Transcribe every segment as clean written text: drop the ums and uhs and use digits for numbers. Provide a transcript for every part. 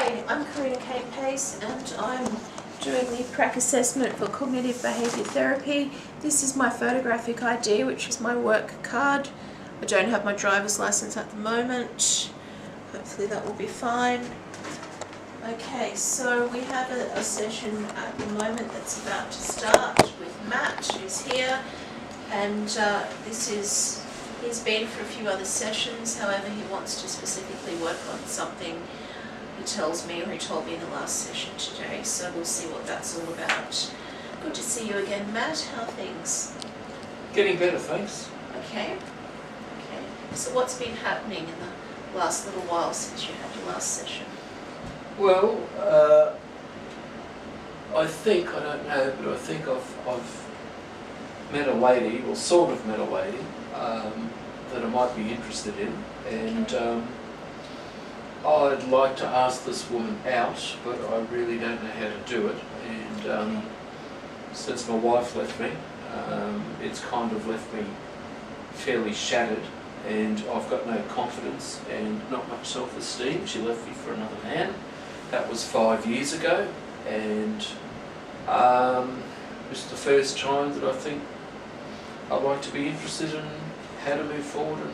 Hi, I'm Karina Kate Pace and I'm doing the Prac assessment for cognitive behaviour therapy. This is my photographic ID, which is my work card. I don't have my driver's license at the moment. Hopefully that will be fine. Okay, so we have a session at the moment that's about to start with Matt, who's here, and he's been for a few other sessions. However, he wants to specifically work on something he tells me, or he told me in the last session today, so we'll see what that's all about. Good to see you again, Matt. How are things? Getting better, thanks. Okay. So what's been happening in the last little while since you had your last session? Well, I think I've met a lady, or sort of met a lady, that I might be interested in, and I'd like to ask this woman out, but I really don't know how to do it, and since my wife left me, it's kind of left me fairly shattered, and I've got no confidence and not much self-esteem. She left me for another man. That was 5 years ago, and it's the first time that I think I'd like to be interested in how to move forward and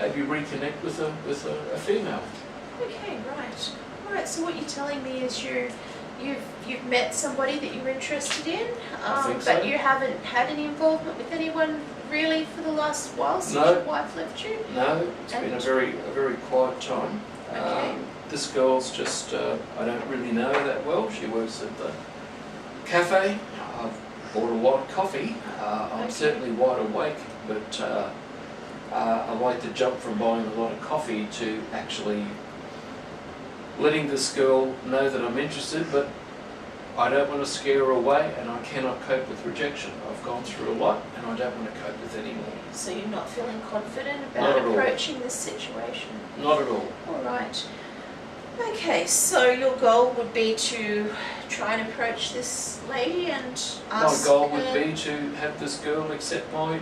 maybe reconnect with a female. Okay, right. Alright, so what you're telling me is you've met somebody that you're interested in, I think so. but you haven't had any involvement with anyone really for the last while since No. your wife left you? No, it's been a very quiet time. Okay. This girl's just, I don't really know her that well. She works at the cafe. I've bought a lot of coffee. I'm certainly wide awake, but I like to jump from buying a lot of coffee to actually letting this girl know that I'm interested, but I don't want to scare her away, and I cannot cope with rejection. I've gone through a lot and I don't want to cope with any more. So you're not feeling confident Not about at all. approaching this situation? Not at all. Alright. Okay, so your goal would be to try and approach this lady and ask My goal would her... be to have this girl accept my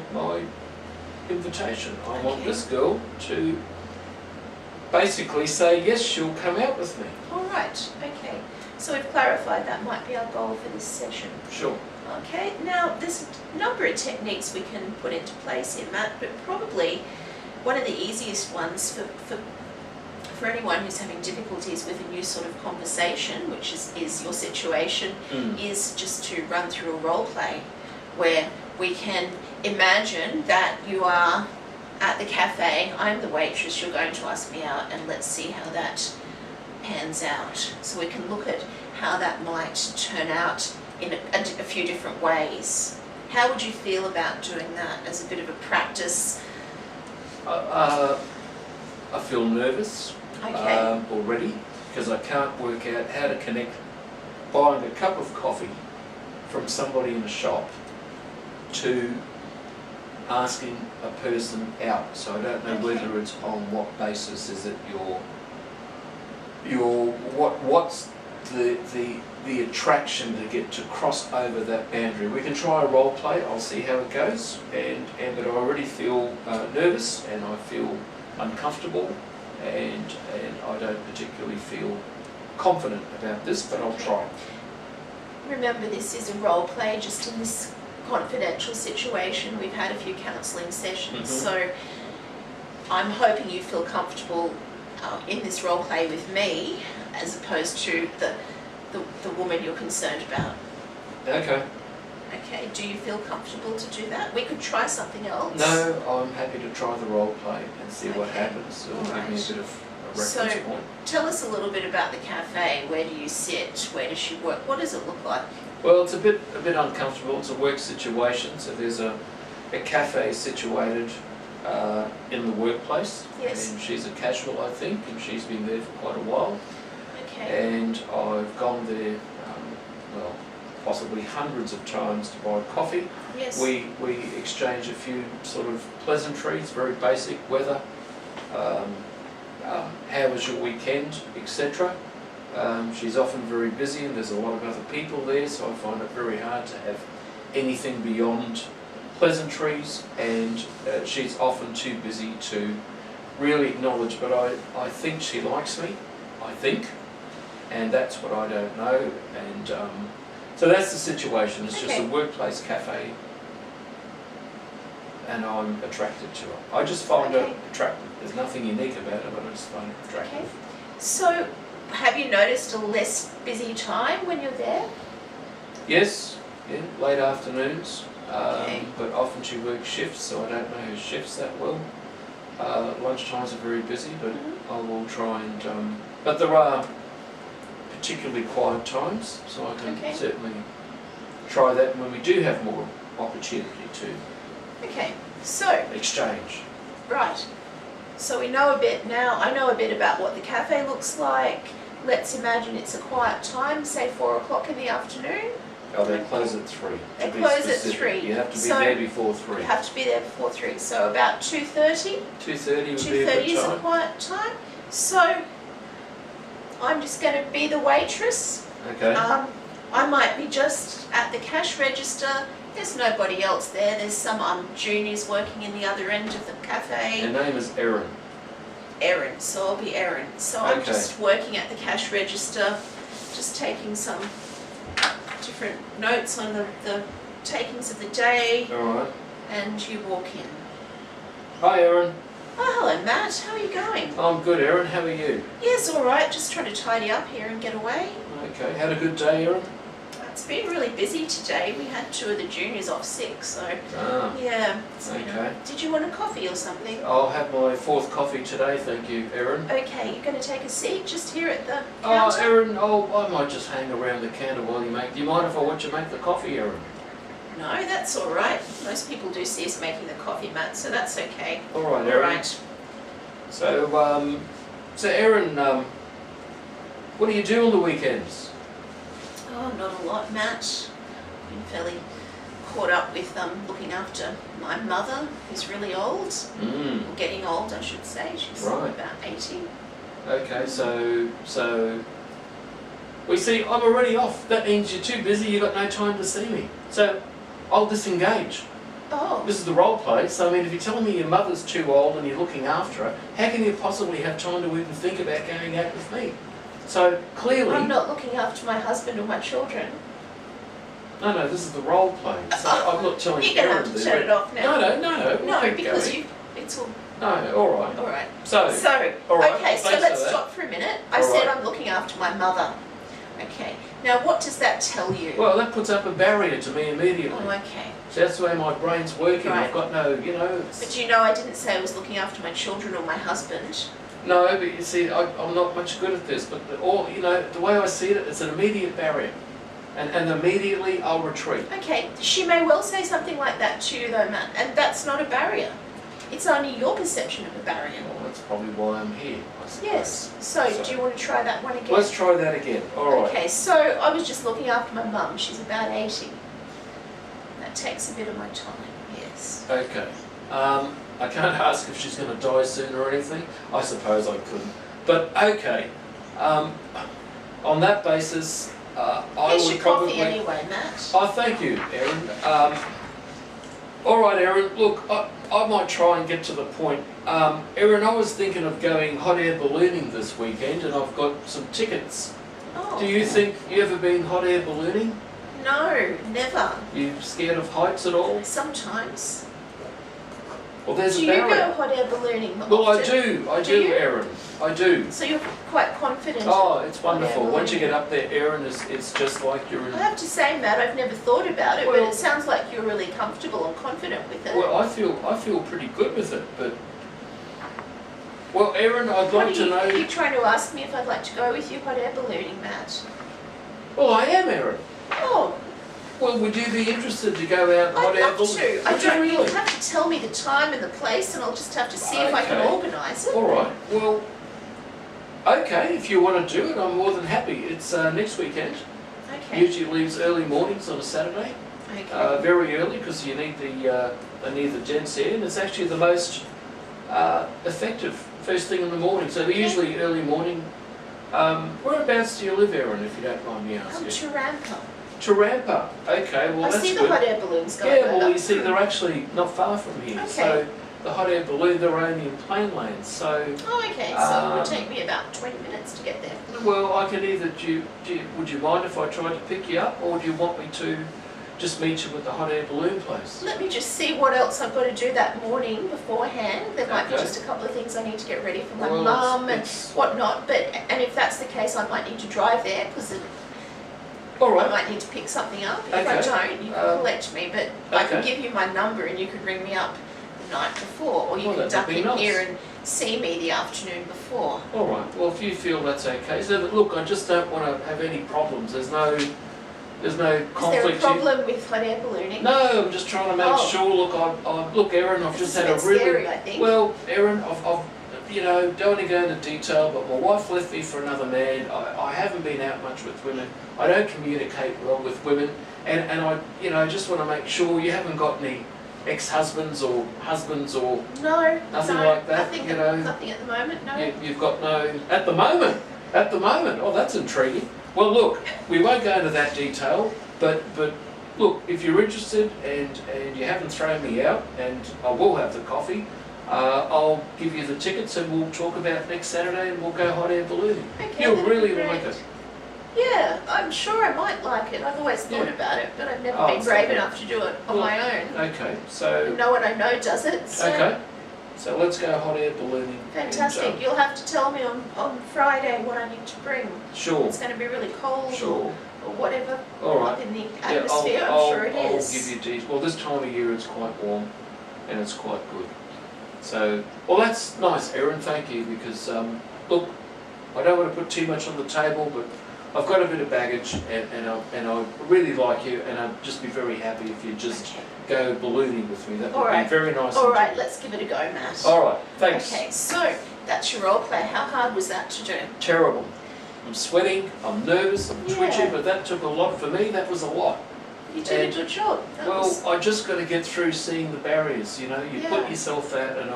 invitation. I want Okay. this girl to basically say yes, she'll come out with me. Alright, okay. So we've clarified that might be our goal for this session. Sure. Okay, now there's a number of techniques we can put into place here, Matt, but probably one of the easiest ones for anyone who's having difficulties with a new sort of conversation, which is your situation, is just to run through a role play where we can imagine that you are at the cafe, I'm the waitress, you're going to ask me out, and let's see how that pans out. So we can look at how that might turn out in a few different ways. How would you feel about doing that as a bit of a practice? I feel nervous Okay. already, because I can't work out how to connect buying a cup of coffee from somebody in a shop to asking a person out. So I don't know whether it's on what basis. Is it what's the attraction to get to cross over that boundary? We can try a role play. I'll see how it goes, but I already feel nervous and I feel uncomfortable, and I don't particularly feel confident about this, but I'll try. Remember, this is a role play, just in this confidential situation. We've had a few counselling sessions, so I'm hoping you feel comfortable in this role play with me, as opposed to the woman you're concerned about. Okay. Okay, do you feel comfortable to do that? We could try something else. No, I'm happy to try the role play and see what Okay. happens. It'll give me a Alright. bit of a reference So, point. tell us a little bit about the cafe. Where do you sit? Where does she work? What does it look like? Well, it's a bit uncomfortable. It's a work situation, so there's a cafe situated in the workplace. Yes. And she's a casual, I think, and she's been there for quite a while. Okay. And I've gone there, possibly hundreds of times to buy coffee. Yes. We exchange a few sort of pleasantries, very basic weather, how was your weekend, etc. She's often very busy and there's a lot of other people there, so I find it very hard to have anything beyond pleasantries, and she's often too busy to really acknowledge, but I think she likes me, I think, and that's what I don't know. And so that's the situation. It's just a workplace cafe, and I'm attracted to it. I just find it attractive. There's nothing unique about it, but I just find it attractive. Okay. So, have you noticed a less busy time when you're there? Yes, yeah, late afternoons, Okay. but often she works shifts, so I don't know her shifts that well. Lunchtimes are very busy, but I will try and, but there are particularly quiet times, so I can certainly try that when we do have more opportunity to Okay, so, exchange. right. So we know a bit now, I know a bit about what the cafe looks like. Let's imagine it's a quiet time, say 4 o'clock in the afternoon. Oh, they close at 3. They close at 3. You have to be there before 3. You have to be there before 3, so about 2:30. 2:30 would be a 2:30 good is a time. quiet time. So I'm just going to be the waitress. Okay. I might be just at the cash register. There's nobody else there. There's some juniors working in the other end of the cafe. Her name is Erin. Erin, so I'll be Erin. So I'm just working at the cash register, just taking some different notes on the takings of the day. Alright. And you walk in. Hi Erin. Oh, hello Matt, how are you going? I'm good Erin, how are you? Yes, alright, just trying to tidy up here and get away. Okay, had a good day Erin? It's been really busy today. We had 2 of the juniors off sick, so yeah. Okay. Did you want a coffee or something? I'll have my 4th coffee today, thank you Erin. Okay, you're going to take a seat just here at the Oh counter? Erin, I might just hang around the counter while you make, do you mind if I watch you make the coffee Erin? No, that's alright. Most people do see us making the coffee, Matt, so that's okay. Alright Erin. Alright. So Erin, what do you do on the weekends? Oh, not a lot, Matt. Been fairly caught up with looking after my mother, who's really old. Or getting old, I should say. She's about 80. Okay, so we see I'm already off. That means you're too busy, you've got no time to see me. So I'll disengage. Oh. This is the role play, so I mean if you're telling me your mother's too old and you're looking after her, how can you possibly have time to even think about going out with me? So clearly... I'm not looking after my husband or my children. No, this is the role play. So I'm not telling you. You're going to have to turn it off now. No. No, because it's all... No, alright. Alright. So alright, okay, so let's stop for a minute. I said I'm looking after my mother. Okay. Now what does that tell you? Well, that puts up a barrier to me immediately. Oh, okay. So that's the way my brain's working. Right. I've got no, But you know I didn't say I was looking after my children or my husband. No, but you see, I'm not much good at this, but the way I see it, it's an immediate barrier. And immediately I'll retreat. Okay, she may well say something like that to you though, Matt, and that's not a barrier. It's only your perception of a barrier. Well, that's probably why I'm here, I suppose. Yes, so do you want to try that one again? Let's try that again, alright. Okay, so I was just looking after my mum, she's about 80. That takes a bit of my time, yes. Okay. I can't ask if she's going to die soon or anything. I suppose I couldn't. But okay. On that basis, I Here's would your probably... coffee anyway, Matt. Oh, thank you, Erin. Alright, Erin, look, I might try and get to the point. Erin, I was thinking of going hot air ballooning this weekend and I've got some tickets. Oh. Do you think you ever been hot air ballooning? No, never. You scared of heights at all? Sometimes. Well, there's Do a you barrier. go hot air ballooning Well, often? I do, you? Erin. I do. So you're quite confident? Oh, it's wonderful. air Once you ballooning. get up there, Erin, it's just like you're in... I have to say, Matt, I've never thought about it, but Well- it sounds like you're really comfortable and confident with it. Well, I feel pretty good with it, but... Well, Erin, I'd like to know... Are you trying to ask me if I'd like to go with you hot air ballooning, Matt? Well, I am, Erin. Oh, Well, would you be interested to go out hot I'd air love ballooning? to. I Would you don't really? You'll have to tell me the time and the place, and I'll just have to see if I can Okay. organise it. Alright, well... Okay, if you want to do it, I'm more than happy. It's next weekend. Okay. Usually leaves early mornings on a Saturday. Okay. Very early because you need the gents there, and it's actually the most effective first thing in the morning. So usually early morning. Whereabouts do you live, Erin, if you don't mind me asking? Tarampa. Tarampa. Okay, well I that's see good. the hot air balloons going Yeah, well over. you see they're actually not far from here. Okay. So the hot air balloon, they're only in plane land, so... Oh, okay, so it would take me about 20 minutes to get there. Well, I could either, would you mind if I tried to pick you up, or do you want me to just meet you at the hot air balloon place? Let me just see what else I've got to do that morning beforehand. There might be Okay. just a couple of things I need to get ready for my Well, mum and it's- whatnot, and if that's the case, I might need to drive there, because All I right. might need to pick something up. If I Okay. don't, you can collect me, but I can okay. give you my number and you could ring me up the night before, or you Well, can that'd duck be in nice. here and see me the afternoon before. All right. Well, if you feel that's okay. So, look, I just don't want to have any problems. There's no Is conflict. there a problem with hot air ballooning? No, I'm just trying to make Oh. sure. Look, Erin, I've This just is had a a bit really scary, I think. well, Erin, I've don't want to go into detail, but my wife left me for another man. I haven't been out much with women. I don't communicate well with women, and I just want to make sure you haven't got any ex-husbands or husbands or No, nothing no, like that. nothing, You know, nothing at the moment, no. you've got no at the moment. At the moment, oh, that's intriguing. Well, look, we won't go into that detail, but look, if you're interested and you haven't thrown me out, and I will have the coffee, I'll give you the tickets and we'll talk about next Saturday and we'll go hot air ballooning. Okay, You'll that'd be really great. like it. Yeah, I'm sure I might like it. I've always thought Yeah. about it, but I've never Oh, been it's brave lovely. enough to do it on Well, my own. Okay, And so no one I know does it, so okay, so let's go hot air ballooning. fantastic. And, You'll have to tell me on Friday what I need to bring. sure, It's going to be really cold sure. or whatever All right. up in the Yeah, atmosphere. I'll I'm sure it is. give you details. Well, this time of year it's quite warm and it's quite good. So, well, that's nice, Erin. Thank you, because look, I don't want to put too much on the table, but I've got a bit of baggage, and I really like you, and I'd just be very happy if you just Okay. go ballooning with me. That would All right. be very nice. All and right, let's give it a go, Matt. All right. Thanks. Okay, so that's your role play. How hard was that to do? Terrible. I'm sweating. I'm nervous. I'm Yeah. twitchy, but that took a lot for me. That was a lot. You did And- a good job. That Well, was, I just got to get through seeing the barriers, you know, you put Yeah. yourself out, and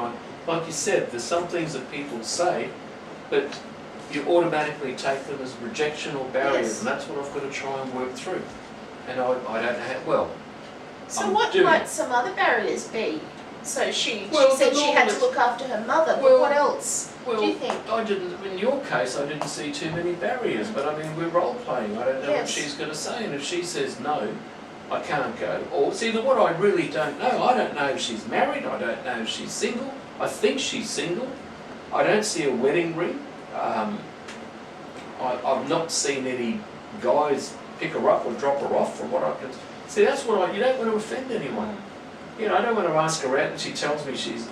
like you said, there's some things that people say, but you automatically take them as rejection or barriers, Yes. and that's what I've got to try and work through. And I don't have, well, so I'm what doing might it. some other barriers be? So she Well, said the she had to normal- look after her mother, but Well, what else well, do you think? I didn't, in your case, I didn't see too many barriers, but I mean, we're role playing, I don't know what Yes. she's going to say, and if she says no, I can't go. Or it's either what I really don't know. I don't know if she's married, I don't know if she's single, I think she's single, I don't see a wedding ring, I've not seen any guys pick her up or drop her off from what I can see. That's what you don't want to offend anyone. You know, I don't want to ask her out and she tells me she's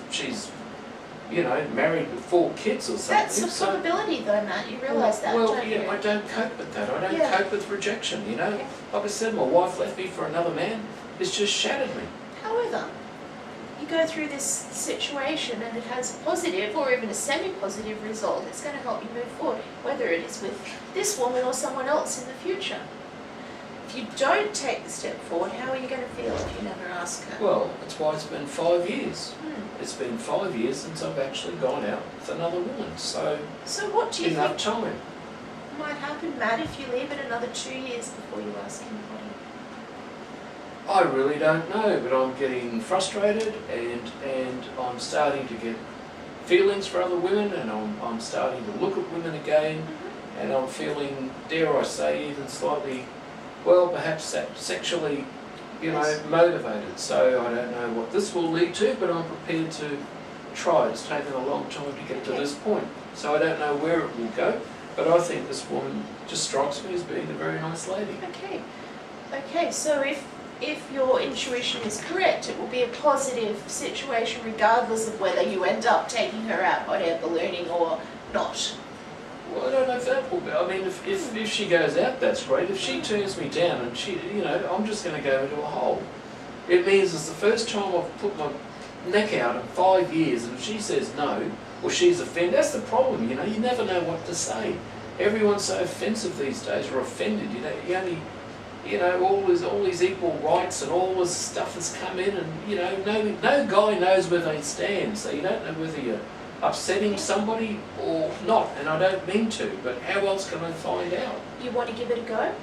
married with 4 kids or something. That's a So- probability though, Matt. You realise that, well, don't yeah, you? I don't cope with that. I don't Yeah. cope with rejection, you know. Okay. Like I said, my wife left me for another man. It's just shattered me. However, you go through this situation and it has a positive or even a semi-positive result. It's going to help you move forward, whether it is with this woman or someone else in the future. If you don't take the step forward, how are you going to feel if you never ask her? Well, that's why it's been 5 years. Hmm. It's been 5 years since I've actually gone out with another woman. So, So what do you enough think time. might happen, Matt, if you leave it another 2 years before you ask anybody? I really don't know, but I'm getting frustrated and I'm starting to get feelings for other women, and I'm starting to look at women again, and I'm feeling, dare I say, even slightly, well, perhaps sexually, Yes. motivated. So I don't know what this will lead to, but I'm prepared to try. It's taken a long time to get to Okay. this point, so I don't know where it will go, but I think this woman just strikes me as being a very nice lady. Okay, so if your intuition is correct, it will be a positive situation regardless of whether you end up taking her out hot air ballooning or not. Well, I don't know if that will be. I mean, if she goes out, that's great. If she turns me down and I'm just going to go into a hole. It means it's the first time I've put my neck out in 5 years, and if she says no, or she's offended, that's the problem, you never know what to say. Everyone's so offensive these days, or offended, you only, all these equal rights and all this stuff has come in, and, no guy knows where they stand, so you don't know whether you're upsetting somebody or not, and I don't mean to, but how else can I find out? You want to give it a go?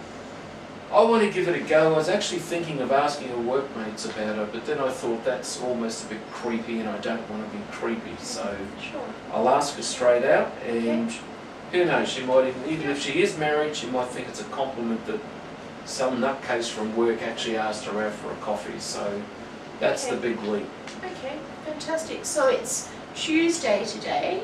I want to give it a go. I was actually thinking of asking her workmates about her, but then I thought that's almost a bit creepy and I don't want to be creepy. So Sure. I'll ask her straight out, and Okay. who knows, she might even if she is married, she might think it's a compliment that some nutcase from work actually asked her out for a coffee. So that's the Okay. big leap. Okay, fantastic. So it's Tuesday today.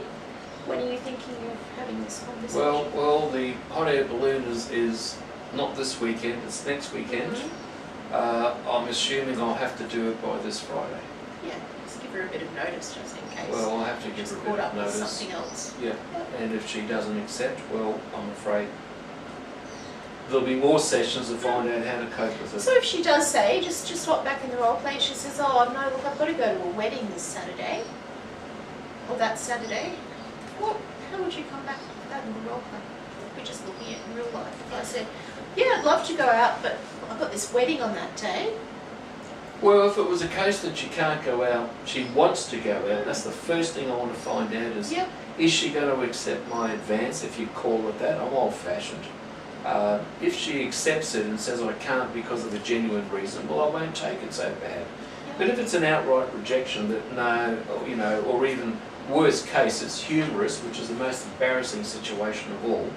When are you thinking of having this conversation? Well, the hot air balloon is not this weekend, it's next weekend. Mhm. I'm assuming I'll have to do it by this Friday. Yeah, just give her a bit of notice just in case. Well, I'll have to give she's her a caught bit up of with notice. something else. Yeah, and if she doesn't accept, well, I'm afraid there'll be more sessions to find out how to cope with it. So if she does say, just swap back in the role play, she says, oh no, look, I've got to go to a wedding this Saturday, or that Saturday, how would you come back to that in the role play? We're just looking at in real life. If I said, yeah, I'd love to go out, but I've got this wedding on that day. Well, if it was a case that she can't go out, she wants to go out, that's the first thing I want to find out is, Yep. is she going to accept my advance, if you call it that? I'm old-fashioned. If she accepts it and says I can't because of a genuine reason, well, I won't take it so bad. But if it's an outright rejection that no, or, you know, or even worst case, it's humorous, which is the most embarrassing situation of all,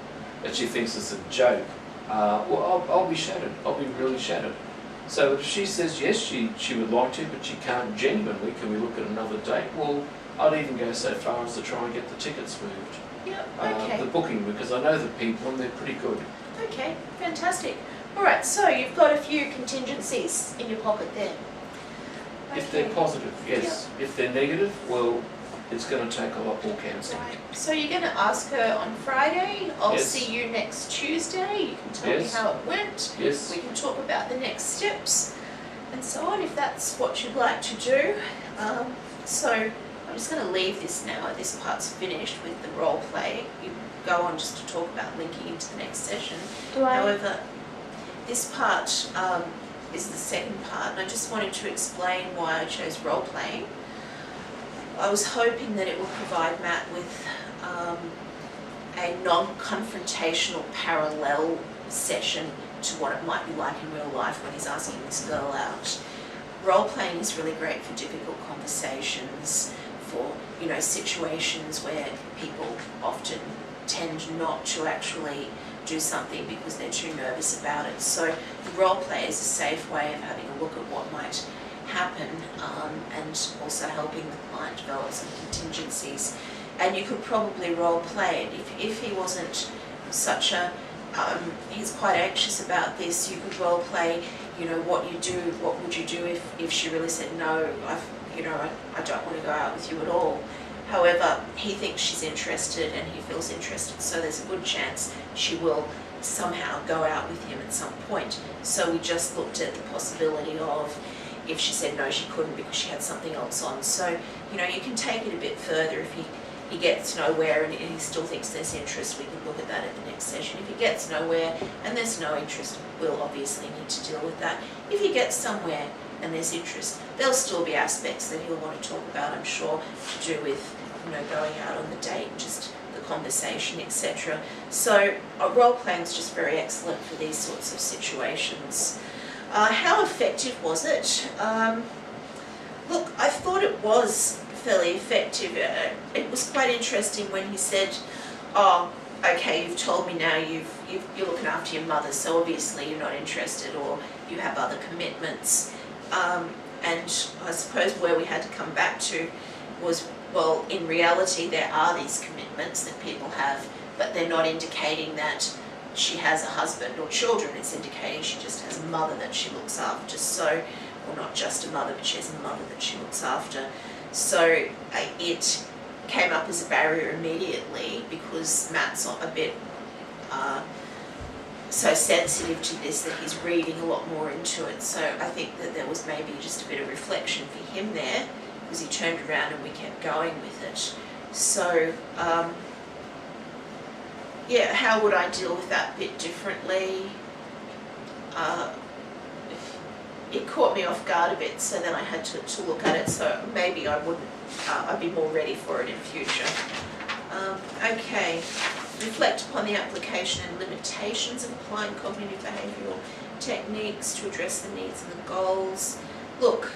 that she thinks it's a joke, well, I'll be shattered. I'll be really shattered. So if she says yes, she would like to, but she can't genuinely, can we look at another date? Well, I'd even go so far as to try and get the tickets moved. Yep, The okay. booking, because I know the people and they're pretty good. Okay, fantastic. Alright, so you've got a few contingencies in your pocket there. If they're positive, yes. If they're negative, well, it's going to take a lot more counselling. Right. So you're going to ask her on Friday. I'll Yes. see you next Tuesday. You can tell Yes. me how it went. Yes. We can talk about the next steps and so on if that's what you'd like to do. So I'm just going to leave this now. This part's finished with the role play. You go on just to talk about linking into the next session. However, this part is the second part, and I just wanted to explain why I chose role playing. I was hoping that it would provide Matt with a non-confrontational parallel session to what it might be like in real life when he's asking this girl out. Role playing is really great for difficult conversations, for situations where people often tend not to actually do something because they're too nervous about it. So the role play is a safe way of having a look at what might happen and also helping the client develop some contingencies. And you could probably role play it if he wasn't such a he's quite anxious about this. You could role play, what you do. What would you do if she really said no? I don't want to go out with you at all. However, he thinks she's interested and he feels interested, so there's a good chance she will somehow go out with him at some point. So we just looked at the possibility of if she said no, she couldn't because she had something else on. So, you can take it a bit further if he gets nowhere and he still thinks there's interest, we can look at that at the next session. If he gets nowhere and there's no interest, we'll obviously need to deal with that. If he gets somewhere and there's interest, there'll still be aspects that he'll want to talk about, I'm sure, to do with going out on the date, just the conversation, etc. So role playing is just very excellent for these sorts of situations. How effective was it? Look, I thought it was fairly effective. It was quite interesting when he said, "Oh, okay, you've told me now you're looking after your mother, so obviously you're not interested, or you have other commitments." And I suppose where we had to come back to was, well, in reality there are these commitments that people have, but they're not indicating that she has a husband or children. It's indicating she just has a mother that she looks after. So, or not just a mother, but she has a mother that she looks after. So it came up as a barrier immediately because Matt's a bit so sensitive to this that he's reading a lot more into it. So I think that there was maybe just a bit of reflection for him there, because he turned around and we kept going with it. So yeah, how would I deal with that bit differently? It caught me off guard a bit, so then I had to look at it. So maybe I wouldn't. I'd be more ready for it in future. Okay. reflect upon the application and limitations of applying cognitive behavioural techniques to address the needs and the goals. Look,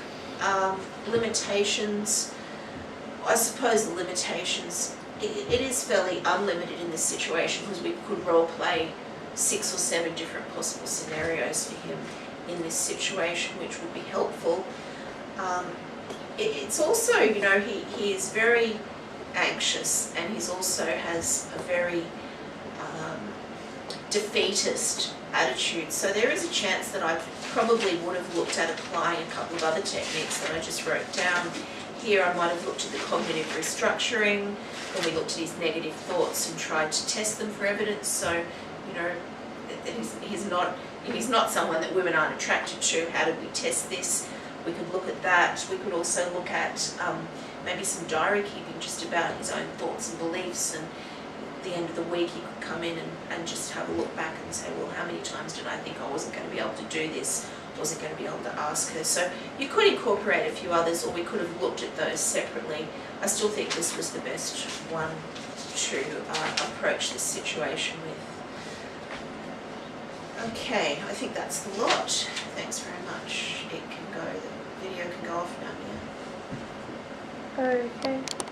limitations, I suppose the limitations, it is fairly unlimited in this situation because we could role play 6 or 7 different possible scenarios for him in this situation, which would be helpful. It's also, you know, he is very anxious, and he's also has a very defeatist attitude. So there is a chance that I probably would have looked at applying a couple of other techniques that I just wrote down here. I might have looked at the cognitive restructuring, when we looked at his negative thoughts and tried to test them for evidence. So, you know, he's not someone that women aren't attracted to. How did we test this? We could look at that. We could also look at maybe some diary keeping just about his own thoughts and beliefs, and at the end of the week he could come in and just have a look back and say, well, how many times did I think I wasn't going to be able to do this? Wasn't going to be able to ask her. So you could incorporate a few others, or we could have looked at those separately. I still think this was the best one to approach this situation with. Okay, I think that's the lot. Thanks very much. It can go, the video can go off now. Okay.